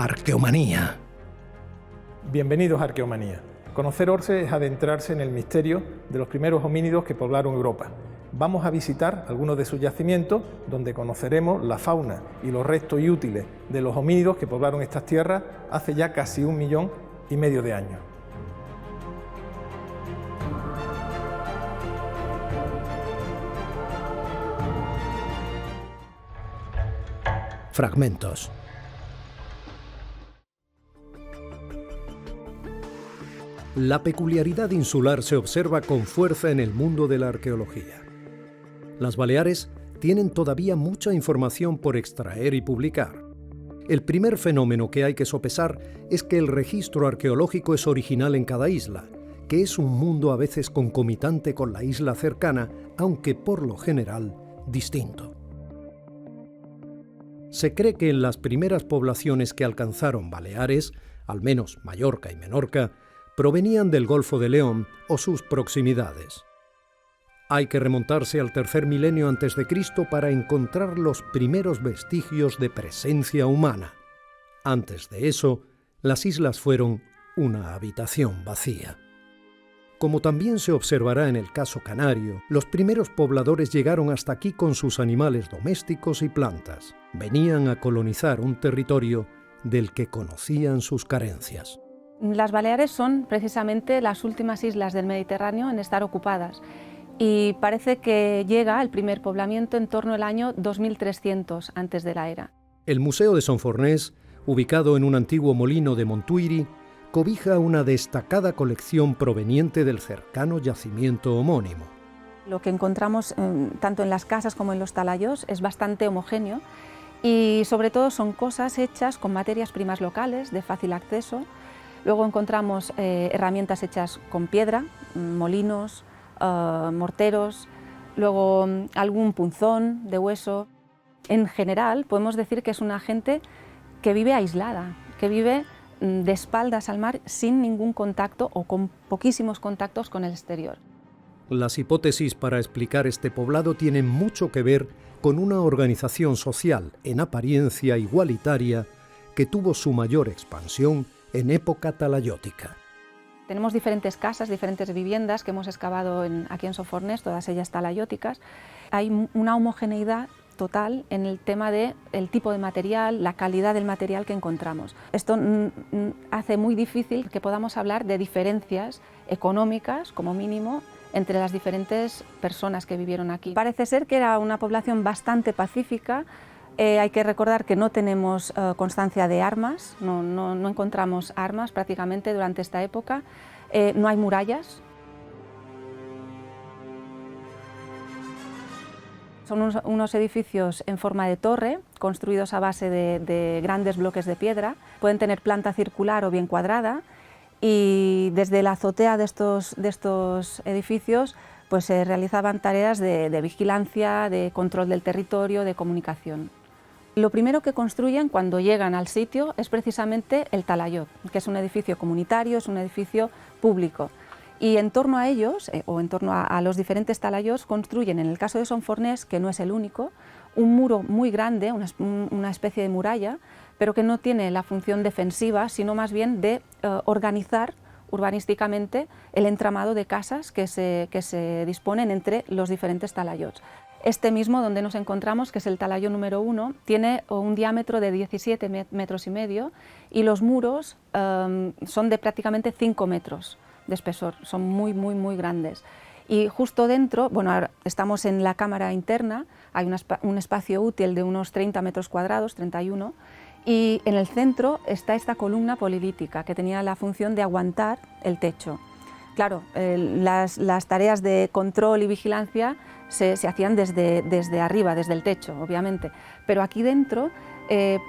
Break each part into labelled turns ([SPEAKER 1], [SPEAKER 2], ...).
[SPEAKER 1] Arqueomanía.
[SPEAKER 2] Bienvenidos a Arqueomanía. Conocer Orce es adentrarse en el misterio de los primeros homínidos que poblaron Europa. Vamos a visitar algunos de sus yacimientos, donde conoceremos la fauna y los restos y útiles de los homínidos que poblaron estas tierras hace ya casi 1,5 millones de años.
[SPEAKER 1] Fragmentos. La peculiaridad insular se observa con fuerza en el mundo de la arqueología. Las Baleares tienen todavía mucha información por extraer y publicar. El primer fenómeno que hay que sopesar es que el registro arqueológico es original en cada isla, que es un mundo a veces concomitante con la isla cercana, aunque por lo general distinto. Se cree que en las primeras poblaciones que alcanzaron Baleares, al menos Mallorca y Menorca, provenían del Golfo de León o sus proximidades. Hay que remontarse al tercer milenio a.C. para encontrar los primeros vestigios de presencia humana. Antes de eso, las islas fueron una habitación vacía. Como también se observará en el caso canario, los primeros pobladores llegaron hasta aquí con sus animales domésticos y plantas. Venían a colonizar un territorio del que conocían sus carencias.
[SPEAKER 3] Las Baleares son precisamente las últimas islas del Mediterráneo en estar ocupadas y parece que llega el primer poblamiento en torno al año 2300 antes de la era.
[SPEAKER 1] El Museo de Son Fornés, ubicado en un antiguo molino de Montuïri, cobija una destacada colección proveniente del cercano yacimiento homónimo.
[SPEAKER 3] Lo que encontramos tanto en las casas como en los talayos es bastante homogéneo y sobre todo son cosas hechas con materias primas locales de fácil acceso. Luego encontramos herramientas hechas con piedra, molinos, morteros, luego algún punzón de hueso. En general podemos decir que es una gente que vive aislada, que vive de espaldas al mar sin ningún contacto o con poquísimos contactos con el exterior.
[SPEAKER 1] Las hipótesis para explicar este poblado tienen mucho que ver con una organización social en apariencia igualitaria que tuvo su mayor expansión en época talayótica.
[SPEAKER 3] Tenemos diferentes casas, diferentes viviendas que hemos excavado aquí en Son Fornés, todas ellas talayóticas. Hay una homogeneidad total en el tema del tipo de material, la calidad del material que encontramos. Esto hace muy difícil que podamos hablar de diferencias económicas, como mínimo, entre las diferentes personas que vivieron aquí. Parece ser que era una población bastante pacífica. Hay que recordar que no tenemos constancia de armas, no encontramos armas prácticamente durante esta época, no hay murallas. Son unos edificios en forma de torre, construidos a base de grandes bloques de piedra. Pueden tener planta circular o bien cuadrada y desde la azotea de estos edificios pues, se realizaban tareas de vigilancia, de control del territorio, de comunicación. Lo primero que construyen cuando llegan al sitio es precisamente el talayot, que es un edificio comunitario, es un edificio público. Y en torno a ellos, o en torno a los diferentes talayots, construyen, en el caso de Son Fornés, que no es el único, un muro muy grande, una especie de muralla, pero que no tiene la función defensiva, sino más bien de organizar urbanísticamente el entramado de casas que se disponen entre los diferentes talayots. Este mismo donde nos encontramos, que es el talayo número 1, tiene un diámetro de 17,5 metros y los muros son de prácticamente 5 metros de espesor, son muy grandes. Y justo dentro, bueno, ahora estamos en la cámara interna, hay un espacio útil de unos 30 metros cuadrados, 31, y en el centro está esta columna polilítica que tenía la función de aguantar el techo. Claro, las tareas de control y vigilancia se hacían desde arriba, desde el techo, obviamente, pero aquí dentro,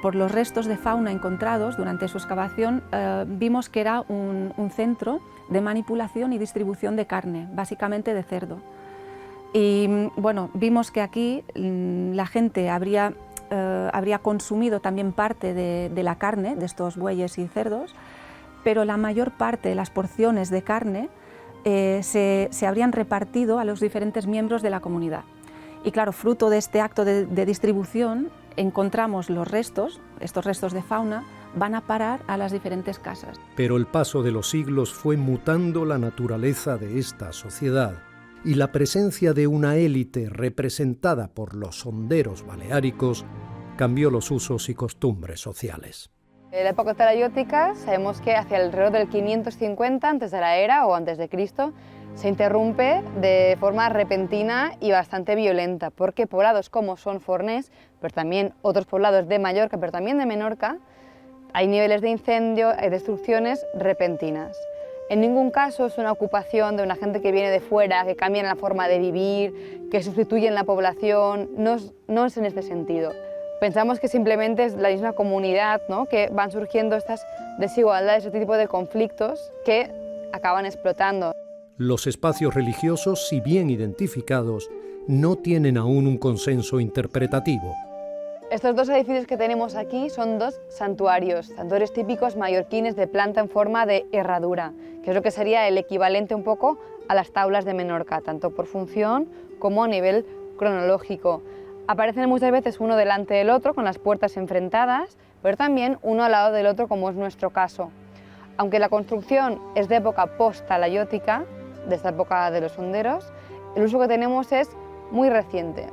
[SPEAKER 3] por los restos de fauna encontrados durante su excavación, vimos que era un centro de manipulación y distribución de carne, básicamente de cerdo. Y bueno, vimos que aquí la gente habría consumido también parte de la carne de estos bueyes y cerdos, pero la mayor parte de las porciones de carne se habrían repartido a los diferentes miembros de la comunidad. Y claro, fruto de este acto de distribución, encontramos estos restos de fauna van a parar a las diferentes casas.
[SPEAKER 1] Pero el paso de los siglos fue mutando la naturaleza de esta sociedad y la presencia de una élite representada por los sonderos baleáricos cambió los usos y costumbres sociales.
[SPEAKER 4] En la época talayótica sabemos que hacia alrededor del 550 antes de la era o antes de Cristo se interrumpe de forma repentina y bastante violenta, porque poblados como son Fornés, pero también otros poblados de Mallorca, pero también de Menorca, hay niveles de incendio, hay destrucciones repentinas. En ningún caso es una ocupación de una gente que viene de fuera, que cambian la forma de vivir, que sustituyen la población, no es en este sentido. Pensamos que simplemente es la misma comunidad, ¿no?, que van surgiendo estas desigualdades, este tipo de conflictos que acaban explotando.
[SPEAKER 1] Los espacios religiosos, si bien identificados, no tienen aún un consenso interpretativo.
[SPEAKER 4] Estos dos edificios que tenemos aquí son dos santuarios típicos mallorquines de planta en forma de herradura, que es lo que sería el equivalente un poco a las taulas de Menorca, tanto por función como a nivel cronológico. Aparecen muchas veces uno delante del otro, con las puertas enfrentadas, pero también uno al lado del otro, como es nuestro caso. Aunque la construcción es de época post-talayótica, de esta época de los honderos, el uso que tenemos es muy reciente.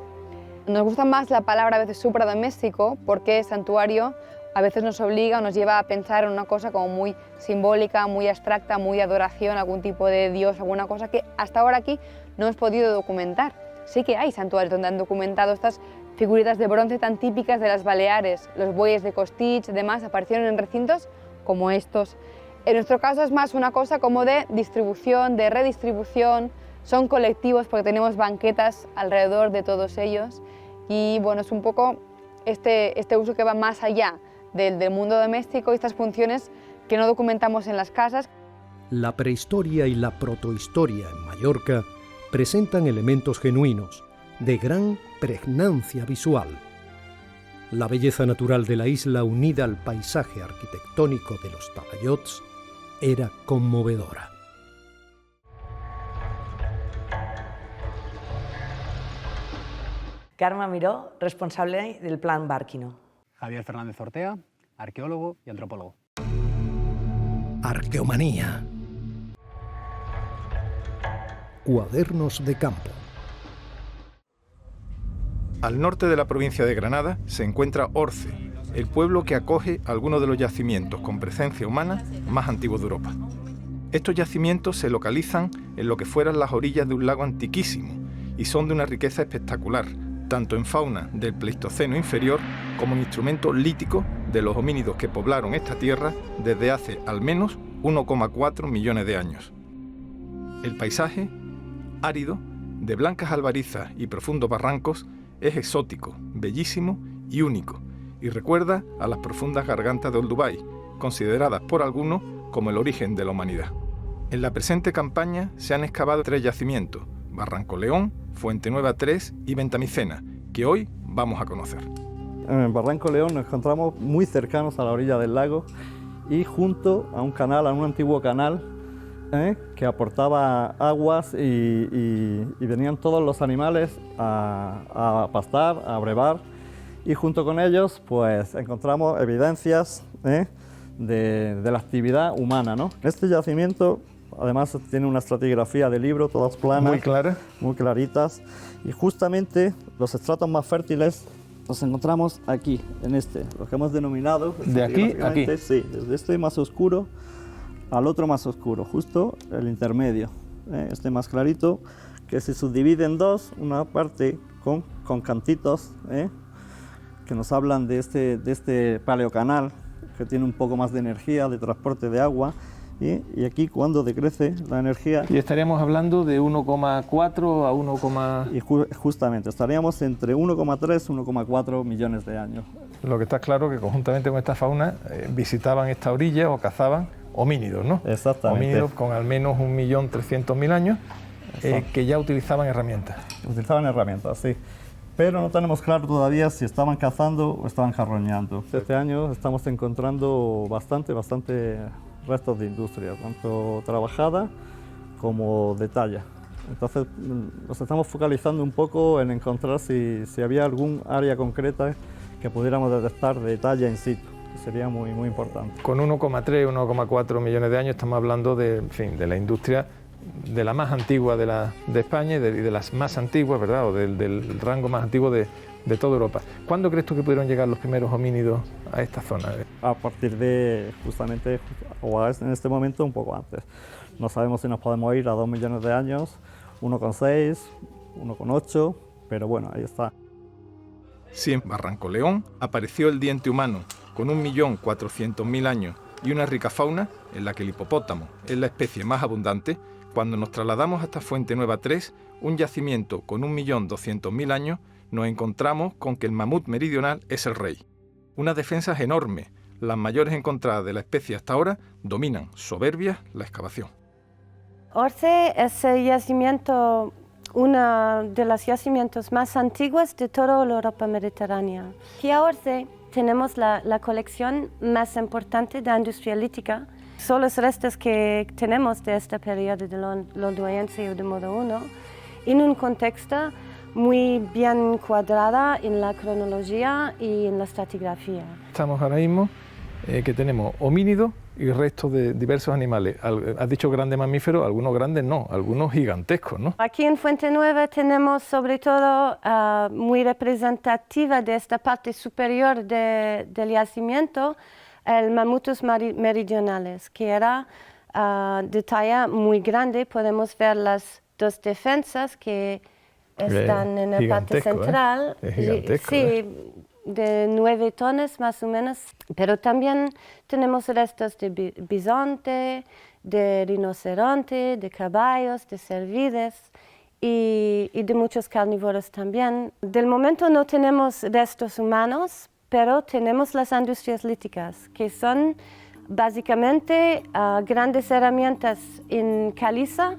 [SPEAKER 4] Nos gusta más la palabra a veces supradoméstico, porque santuario a veces nos obliga o nos lleva a pensar en una cosa como muy simbólica, muy abstracta, muy adoración, algún tipo de dios, alguna cosa que hasta ahora aquí no hemos podido documentar. Sí que hay santuarios donde han documentado estas figuritas de bronce tan típicas de las Baleares, los bueyes de Costitx y demás, aparecieron en recintos como estos. En nuestro caso es más una cosa como de distribución, de redistribución, son colectivos porque tenemos banquetas alrededor de todos ellos y bueno, es un poco este uso que va más allá del mundo doméstico y estas funciones que no documentamos en las casas.
[SPEAKER 1] La prehistoria y la protohistoria en Mallorca presentan elementos genuinos, de gran pregnancia visual. La belleza natural de la isla unida al paisaje arquitectónico de los talayots era conmovedora.
[SPEAKER 5] Carme Miró, responsable del Plan Bárquino.
[SPEAKER 6] Javier Fernández Ortega, arqueólogo y antropólogo.
[SPEAKER 1] Arqueomanía. Cuadernos de campo.
[SPEAKER 2] Al norte de la provincia de Granada se encuentra Orce, el pueblo que acoge algunos de los yacimientos con presencia humana más antiguos de Europa. Estos yacimientos se localizan en lo que fueran las orillas de un lago antiquísimo y son de una riqueza espectacular, tanto en fauna del Pleistoceno inferior como en instrumentos líticos de los homínidos que poblaron esta tierra desde hace al menos 1,4 millones de años. El paisaje, árido, de blancas albarizas y profundos barrancos, es exótico, bellísimo y único, y recuerda a las profundas gargantas de Olduvai, consideradas por algunos como el origen de la humanidad. En la presente campaña se han excavado 3 yacimientos, Barranco León, Fuente Nueva 3 y Ventamicena, que hoy vamos a conocer.
[SPEAKER 7] En el Barranco León nos encontramos muy cercanos a la orilla del lago y junto a un canal, a un antiguo canal, que aportaba aguas y venían todos los animales a pastar, a brevar, y junto con ellos pues encontramos evidencias de la actividad humana, ¿no? Este yacimiento además tiene una estratigrafía de libro, todas planas,
[SPEAKER 2] Muy clara.
[SPEAKER 7] muy claritas, y justamente los estratos más fértiles los encontramos aquí, en lo que hemos denominado...
[SPEAKER 2] ¿De aquí a aquí?
[SPEAKER 7] Sí, desde este más oscuro al otro más oscuro, justo el intermedio. Este más clarito, que se subdivide en dos, una parte con cantitos, que nos hablan de este paleocanal, que tiene un poco más de energía, de transporte de agua, y aquí cuando decrece la energía...
[SPEAKER 2] Y estaríamos hablando de 1,4 a 1,
[SPEAKER 7] Y justamente, estaríamos entre 1,3 y 1,4 millones de años.
[SPEAKER 2] Lo que está claro que conjuntamente con esta fauna visitaban esta orilla o cazaban homínidos, ¿no?
[SPEAKER 7] Exactamente.
[SPEAKER 2] Homínidos con al menos 1.300.000 años que ya utilizaban herramientas.
[SPEAKER 7] Utilizaban herramientas, sí. Pero no tenemos claro todavía si estaban cazando o estaban carroñando. Este año estamos encontrando bastante restos de industria, tanto trabajada como de talla. Entonces nos estamos focalizando un poco en encontrar si había algún área concreta que pudiéramos detectar de talla in situ. que sería muy, muy importante.
[SPEAKER 2] Con 1,3, 1,4 millones de años estamos hablando de, en fin, de la industria de la más antigua de España y de las más antiguas, ¿verdad? O del rango más antiguo de toda Europa. ¿Cuándo crees tú que pudieron llegar los primeros homínidos a esta zona?
[SPEAKER 7] A partir de justamente, o en este momento un poco antes. No sabemos si nos podemos ir a 2 millones de años, 1,6, 1,8, pero bueno, ahí está.
[SPEAKER 2] Si en Barranco León apareció el diente humano con 1.400.000 años y una rica fauna en la que el hipopótamo es la especie más abundante, cuando nos trasladamos hasta Fuente Nueva 3, un yacimiento con 1.200.000 años, nos encontramos con que el mamut meridional es el rey. Unas defensas enormes, las mayores encontradas de la especie hasta ahora, dominan soberbias la excavación.
[SPEAKER 8] Orce es el yacimiento, uno de los yacimientos más antiguos de toda la Europa mediterránea. Aquí a Orce tenemos la colección más importante de industria lítica. Son los restos que tenemos de este periodo de Lolduense o de modo 1, en un contexto muy bien cuadrada en la cronología y en la estratigrafía.
[SPEAKER 2] Estamos ahora mismo que tenemos homínidos y restos de diversos animales. Has dicho grandes mamíferos, algunos grandes no, algunos gigantescos, ¿no?
[SPEAKER 8] Aquí en Fuente Nueva tenemos sobre todo muy representativa de esta parte superior del yacimiento, el mamutus meridionales, que era de talla muy grande. Podemos ver las dos defensas que están en la parte central.
[SPEAKER 2] Es gigantesco,
[SPEAKER 8] sí, de 9 tonos más o menos, pero también tenemos restos de bisonte, de rinoceronte, de caballos, de cervides y de muchos carnívoros también. Del momento no tenemos restos humanos, pero tenemos las industrias líticas, que son básicamente grandes herramientas en caliza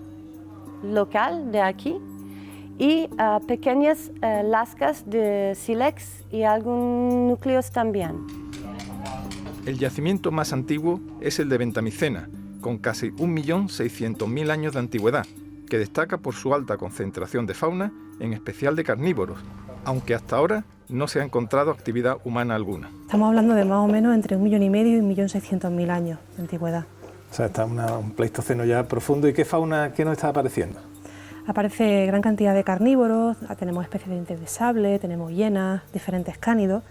[SPEAKER 8] local de aquí, y pequeñas lascas de sílex y algunos núcleos también.
[SPEAKER 2] El yacimiento más antiguo es el de Ventamicena, con casi 1.600.000 años de antigüedad, que destaca por su alta concentración de fauna, en especial de carnívoros, aunque hasta ahora no se ha encontrado actividad humana alguna.
[SPEAKER 9] Estamos hablando de más o menos entre 1,5 millones y 1.600.000 años de antigüedad.
[SPEAKER 2] O sea, está un pleistoceno ya profundo. ¿Y qué fauna, qué nos está apareciendo?
[SPEAKER 9] Aparece gran cantidad de carnívoros, tenemos especies de dientes de sable, tenemos hienas, diferentes cánidos,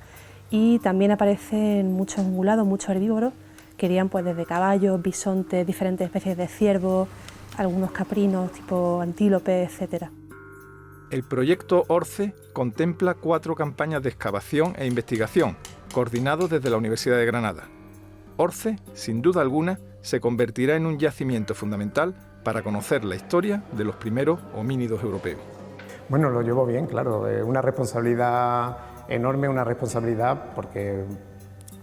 [SPEAKER 9] y también aparecen muchos ungulados, muchos herbívoros, que irían pues desde caballos, bisontes, diferentes especies de ciervos, algunos caprinos tipo antílopes, etc.
[SPEAKER 2] El proyecto Orce contempla 4 campañas de excavación e investigación, coordinados desde la Universidad de Granada. Orce, sin duda alguna, se convertirá en un yacimiento fundamental para conocer la historia de los primeros homínidos europeos.
[SPEAKER 10] Bueno, lo llevo bien, claro, una responsabilidad enorme, una responsabilidad porque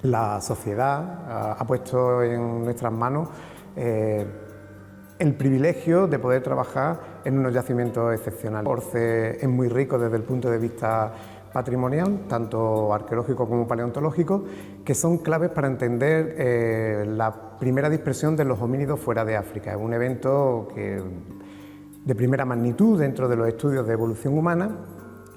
[SPEAKER 10] la sociedad ha puesto en nuestras manos el privilegio de poder trabajar en unos yacimientos excepcionales. Orce es muy rico desde el punto de vista patrimonial, tanto arqueológico como paleontológico, que son claves para entender la primera dispersión de los homínidos fuera de África. Es un evento de primera magnitud dentro de los estudios de evolución humana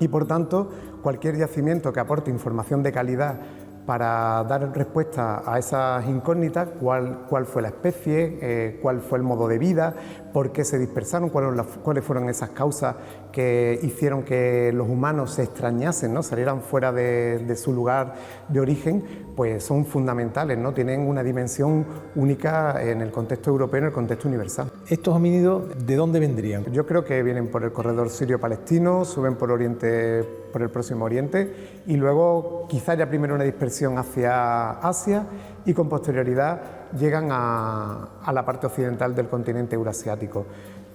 [SPEAKER 10] y, por tanto, cualquier yacimiento que aporte información de calidad para dar respuesta a esas incógnitas, cuál fue la especie, cuál fue el modo de vida, por qué se dispersaron, cuáles fueron esas causas que hicieron que los humanos se extrañasen, ¿no? Salieran fuera de su lugar de origen, pues son fundamentales, ¿no? Tienen una dimensión única en el contexto europeo, en el contexto universal.
[SPEAKER 2] ¿Estos homínidos de dónde vendrían?
[SPEAKER 10] Yo creo que vienen por el corredor sirio-palestino, suben por el Próximo Oriente y luego quizá ya primero una dispersión hacia Asia y con posterioridad llegan a la parte occidental del continente eurasiático.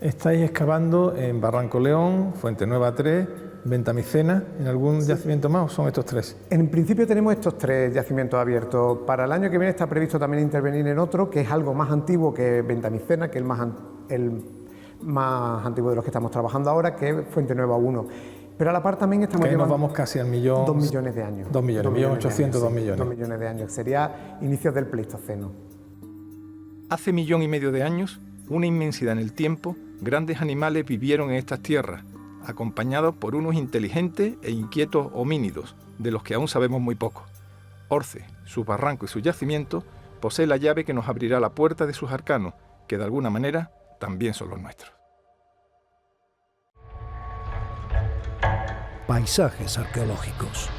[SPEAKER 2] ¿Estáis excavando en Barranco León, Fuente Nueva 3, Ventamicena, en algún yacimiento más o son estos 3?
[SPEAKER 10] En principio tenemos estos 3 yacimientos abiertos. Para el año que viene está previsto también intervenir en otro, que es algo más antiguo que Ventamicena, que es el más antiguo de los que estamos trabajando ahora, que es Fuente Nueva 1. Pero a la par también estamos
[SPEAKER 2] llevando... nos vamos casi al millón...
[SPEAKER 10] 2 millones de años.
[SPEAKER 2] 2 millones, 1.800.000, 2 millones.
[SPEAKER 10] 2 millones de años. Sería inicios del Pleistoceno.
[SPEAKER 2] Hace 1,5 millones de años, una inmensidad en el tiempo, grandes animales vivieron en estas tierras, acompañados por unos inteligentes e inquietos homínidos, de los que aún sabemos muy poco.
[SPEAKER 11] Orce, su barranco y su yacimiento, posee la llave que nos abrirá la puerta de sus arcanos, que de alguna manera también son los nuestros.
[SPEAKER 1] Paisajes arqueológicos.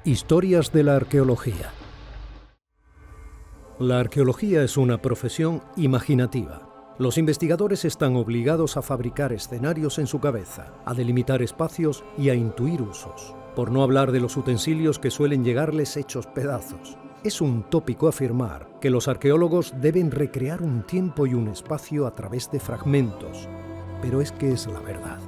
[SPEAKER 1] Historias de la arqueología. La arqueología es una profesión imaginativa. Los investigadores están obligados a fabricar escenarios en su cabeza, a delimitar espacios y a intuir usos, por no hablar de los utensilios que suelen llegarles hechos pedazos. Es un tópico afirmar que los arqueólogos deben recrear un tiempo y un espacio a través de fragmentos, pero es que es la verdad.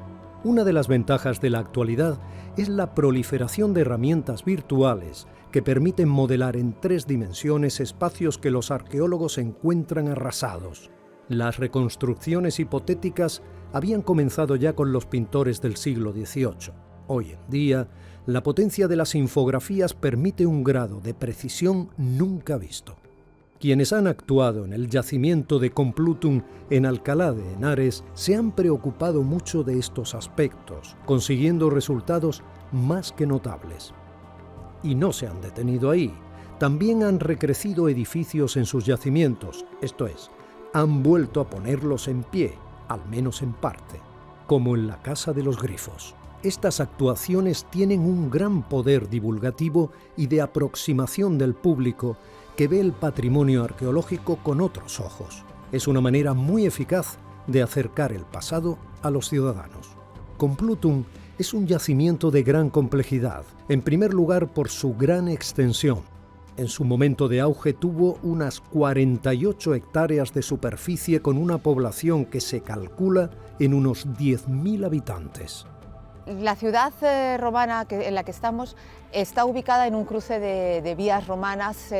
[SPEAKER 1] Una de las ventajas de la actualidad es la proliferación de herramientas virtuales que permiten modelar en 3 dimensiones espacios que los arqueólogos encuentran arrasados. Las reconstrucciones hipotéticas habían comenzado ya con los pintores del siglo XVIII. Hoy en día, la potencia de las infografías permite un grado de precisión nunca visto. Quienes han actuado en el yacimiento de Complutum en Alcalá de Henares se han preocupado mucho de estos aspectos, consiguiendo resultados más que notables. Y no se han detenido ahí. También han recrecido edificios en sus yacimientos, esto es, han vuelto a ponerlos en pie, al menos en parte, como en la Casa de los Grifos. Estas actuaciones tienen un gran poder divulgativo y de aproximación del público que ve el patrimonio arqueológico con otros ojos. Es una manera muy eficaz de acercar el pasado a los ciudadanos. Complutum es un yacimiento de gran complejidad, en primer lugar por su gran extensión. En su momento de auge tuvo unas 48 hectáreas de superficie con una población que se calcula en unos 10.000 habitantes.
[SPEAKER 12] La ciudad romana en la que estamos está ubicada en un cruce de vías romanas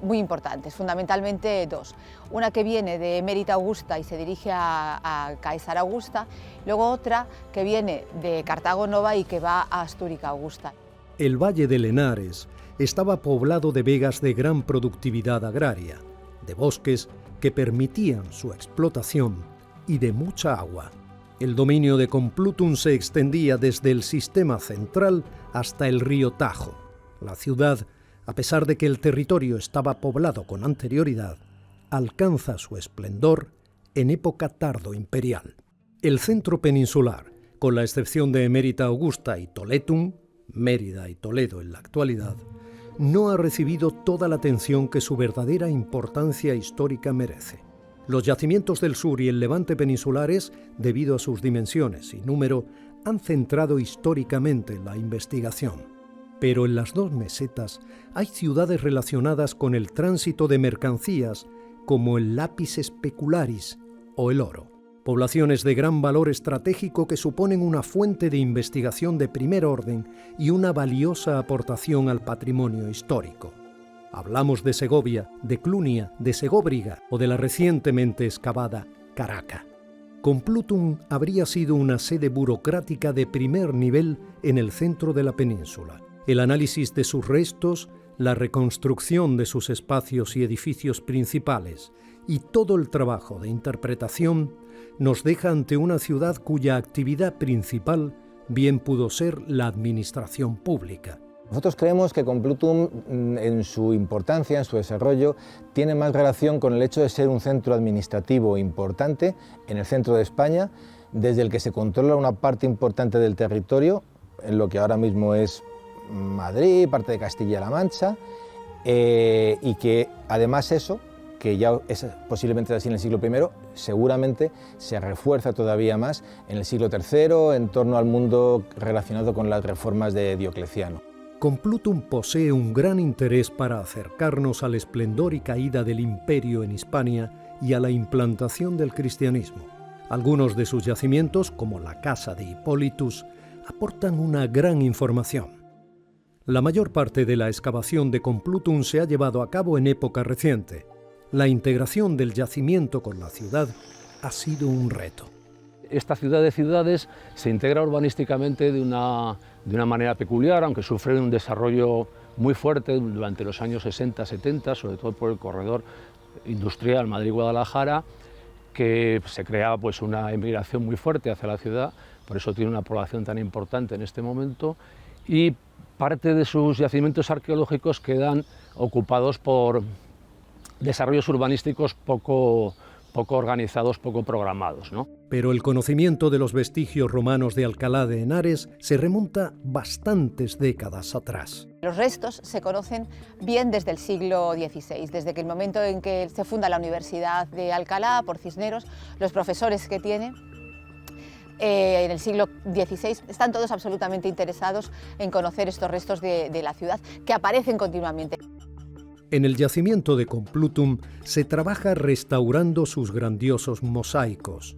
[SPEAKER 12] muy importantes, fundamentalmente 2. Una que viene de Emérita Augusta y se dirige a Caesar Augusta, luego otra que viene de Cartago Nova y que va a Astúrica Augusta.
[SPEAKER 1] El Valle del Henares estaba poblado de vegas de gran productividad agraria, de bosques que permitían su explotación y de mucha agua. El dominio de Complutum se extendía desde el sistema central hasta el río Tajo. La ciudad, a pesar de que el territorio estaba poblado con anterioridad, alcanza su esplendor en época tardoimperial. El centro peninsular, con la excepción de Emérita Augusta y Toletum, Mérida y Toledo en la actualidad, no ha recibido toda la atención que su verdadera importancia histórica merece. Los yacimientos del sur y el levante peninsulares, debido a sus dimensiones y número, han centrado históricamente la investigación. Pero en las 2 mesetas hay ciudades relacionadas con el tránsito de mercancías, como el Lapis Specularis o el oro. Poblaciones de gran valor estratégico que suponen una fuente de investigación de primer orden y una valiosa aportación al patrimonio histórico. Hablamos de Segovia, de Clunia, de Segóbriga o de la recientemente excavada Caraca. Complutum habría sido una sede burocrática de primer nivel en el centro de la península. El análisis de sus restos, la reconstrucción de sus espacios y edificios principales y todo el trabajo de interpretación nos deja ante una ciudad cuya actividad principal bien pudo ser la administración pública.
[SPEAKER 13] Nosotros creemos que Complutum, en su importancia, en su desarrollo, tiene más relación con el hecho de ser un centro administrativo importante en el centro de España, desde el que se controla una parte importante del territorio, en lo que ahora mismo es Madrid, parte de Castilla-La Mancha, y que además eso, que ya es posiblemente así en el siglo I, seguramente se refuerza todavía más en el siglo III, en torno al mundo relacionado con las reformas de Diocleciano.
[SPEAKER 1] Complutum posee un gran interés para acercarnos al esplendor y caída del imperio en Hispania y a la implantación del cristianismo. Algunos de sus yacimientos, como la casa de Hippolytus, aportan una gran información. La mayor parte de la excavación de Complutum se ha llevado a cabo en época reciente. la integración del yacimiento con la ciudad ha sido un reto.
[SPEAKER 14] Esta ciudad de ciudades se integra urbanísticamente de una manera peculiar, aunque sufre un desarrollo muy fuerte durante los años 60-70, sobre todo por el corredor industrial Madrid-Guadalajara, que se creaba pues una emigración muy fuerte hacia la ciudad, por eso tiene una población tan importante en este momento, y parte de sus yacimientos arqueológicos quedan ocupados por desarrollos urbanísticos poco organizados, poco programados, ¿no?
[SPEAKER 1] Pero el conocimiento de los vestigios romanos de Alcalá de Henares se remonta bastantes décadas atrás.
[SPEAKER 12] Los restos se conocen bien desde el siglo XVI, desde que el momento en que se funda la Universidad de Alcalá por Cisneros, los profesores que tiene en el siglo XVI están todos absolutamente interesados en conocer estos restos de la ciudad que aparecen continuamente.
[SPEAKER 1] En el yacimiento de Complutum se trabaja restaurando sus grandiosos mosaicos.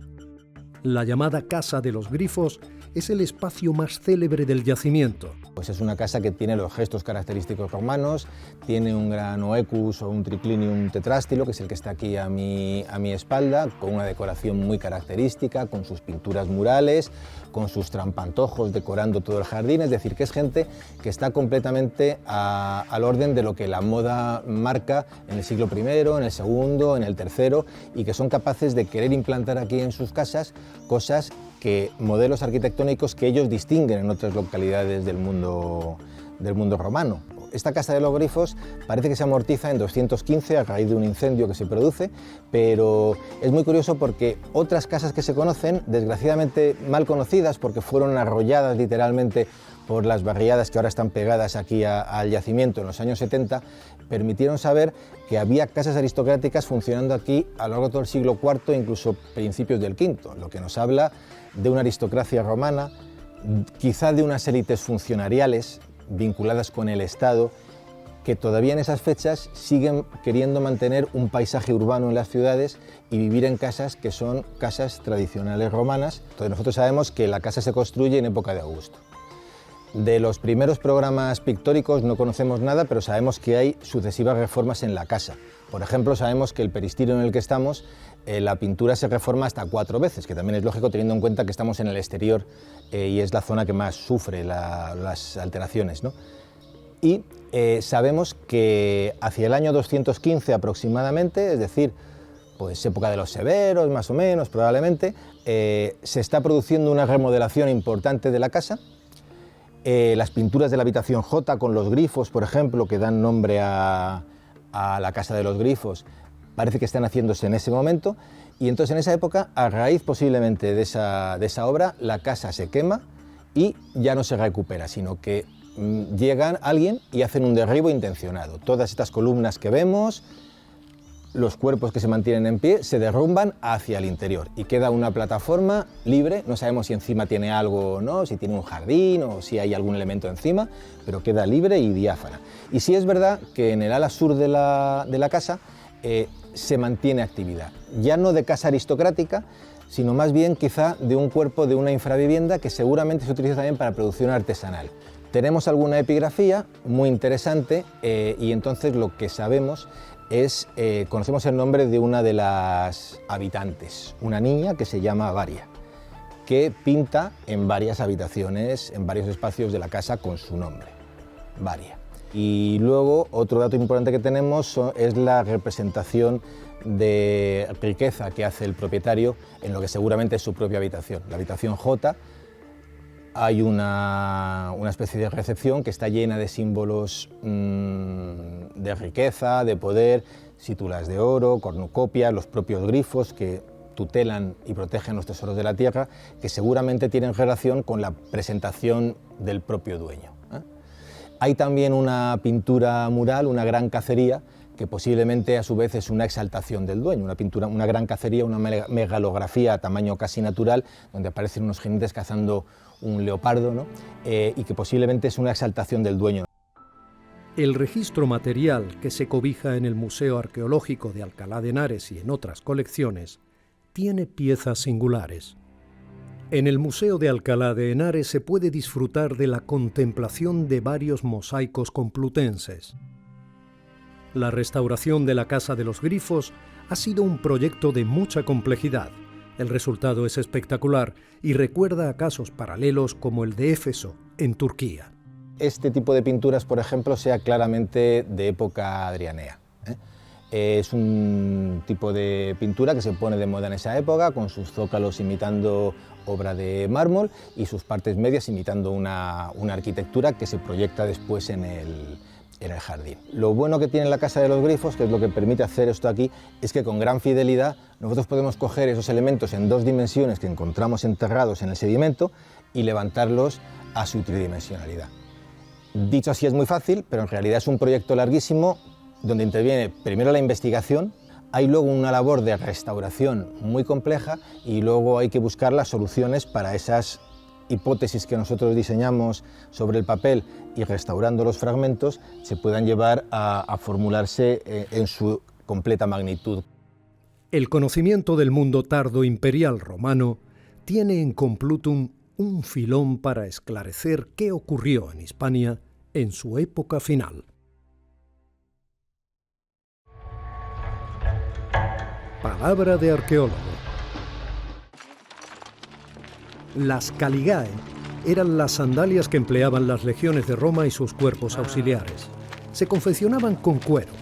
[SPEAKER 1] La llamada Casa de los Grifos es el espacio más célebre del yacimiento.
[SPEAKER 13] Pues es una casa que tiene los gestos característicos romanos, tiene un gran oecus o un triclinium tetrástilo, que es el que está aquí a mi espalda, con una decoración muy característica, con sus pinturas murales, con sus trampantojos decorando todo el jardín, es decir, que es gente que está completamente al orden de lo que la moda marca en el siglo I, en el segundo, en el tercero, y que son capaces de querer implantar aquí en sus casas cosas modelos arquitectónicos que ellos distinguen en otras localidades del mundo romano. Esta Casa de los Grifos parece que se amortiza en 215 a raíz de un incendio que se produce, pero es muy curioso porque otras casas que se conocen, desgraciadamente mal conocidas porque fueron arrolladas literalmente por las barriadas que ahora están pegadas aquí al yacimiento en los años 70, permitieron saber que había casas aristocráticas funcionando aquí a lo largo de todo el siglo IV, incluso principios del V, lo que nos habla de una aristocracia romana, quizá de unas élites funcionariales vinculadas con el Estado, que todavía en esas fechas siguen queriendo mantener un paisaje urbano en las ciudades y vivir en casas que son casas tradicionales romanas. Entonces nosotros sabemos que la casa se construye en época de Augusto. De los primeros programas pictóricos no conocemos nada, pero sabemos que hay sucesivas reformas en la casa. Por ejemplo, sabemos que el peristilo en el que estamos, la pintura se reforma hasta 4 veces, que también es lógico teniendo en cuenta que estamos en el exterior y es la zona que más sufre las alteraciones, ¿no? Y sabemos que hacia el año 215 aproximadamente, es decir, pues época de los severos más o menos probablemente, se está produciendo una remodelación importante de la casa. Las pinturas de la habitación J con los grifos, por ejemplo, que dan nombre a la Casa de los Grifos, parece que están haciéndose en ese momento, y entonces en esa época, a raíz posiblemente de esa obra, la casa se quema y ya no se recupera, sino que llega alguien y hacen un derribo intencionado. Todas estas columnas que vemos, los cuerpos que se mantienen en pie, se derrumban hacia el interior y queda una plataforma libre. No sabemos si encima tiene algo o no, si tiene un jardín o si hay algún elemento encima, pero queda libre y diáfana. Y sí es verdad que en el ala sur de la casa se mantiene actividad, ya no de casa aristocrática, sino más bien quizá de un cuerpo de una infravivienda que seguramente se utiliza también para producción artesanal. Tenemos alguna epigrafía muy interesante y entonces lo que sabemos es, conocemos el nombre de una de las habitantes, una niña que se llama Varia, que pinta en varias habitaciones, en varios espacios de la casa con su nombre, Varia. Y luego otro dato importante que tenemos es la representación de riqueza que hace el propietario en lo que seguramente es su propia habitación. La habitación J, hay una especie de recepción que está llena de símbolos de riqueza, de poder, sítulas de oro, cornucopias, los propios grifos que tutelan y protegen los tesoros de la tierra, que seguramente tienen relación con la presentación del propio dueño. Hay también una pintura mural, una gran cacería, que posiblemente a su vez es una exaltación del dueño, una gran cacería, una megalografía a tamaño casi natural, donde aparecen unos jinetes cazando un leopardo, ¿no? Y que posiblemente es una exaltación del dueño.
[SPEAKER 1] El registro material que se cobija en el Museo Arqueológico de Alcalá de Henares y en otras colecciones tiene piezas singulares. En el Museo de Alcalá de Henares se puede disfrutar de la contemplación de varios mosaicos complutenses. La restauración de la Casa de los Grifos ha sido un proyecto de mucha complejidad. El resultado es espectacular y recuerda a casos paralelos como el de Éfeso, en Turquía.
[SPEAKER 13] Este tipo de pinturas, por ejemplo, sea claramente de época adrianea. Es un tipo de pintura que se pone de moda en esa época, con sus zócalos imitando obra de mármol y sus partes medias imitando una arquitectura que se proyecta después en el jardín. Lo bueno que tiene la Casa de los Grifos, que es lo que permite hacer esto aquí, es que con gran fidelidad nosotros podemos coger esos elementos en 2 dimensiones que encontramos enterrados en el sedimento y levantarlos a su tridimensionalidad. Dicho así es muy fácil, pero en realidad es un proyecto larguísimo donde interviene primero la investigación, hay luego una labor de restauración muy compleja y luego hay que buscar las soluciones para esas hipótesis que nosotros diseñamos sobre el papel y restaurando los fragmentos se puedan llevar a formularse en su completa magnitud.
[SPEAKER 1] El conocimiento del mundo tardo imperial romano tiene en Complutum un filón para esclarecer qué ocurrió en Hispania en su época final. Palabra de arqueólogo. Las caligae eran las sandalias que empleaban las legiones de Roma y sus cuerpos auxiliares. Se confeccionaban con cuero.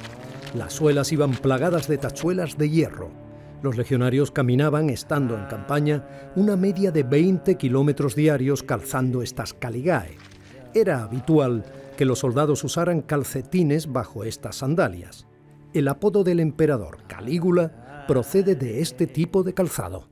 [SPEAKER 1] Las suelas iban plagadas de tachuelas de hierro. Los legionarios caminaban, estando en campaña, una media de 20 kilómetros diarios calzando estas caligae. Era habitual que los soldados usaran calcetines bajo estas sandalias. El apodo del emperador Calígula procede de este tipo de calzado.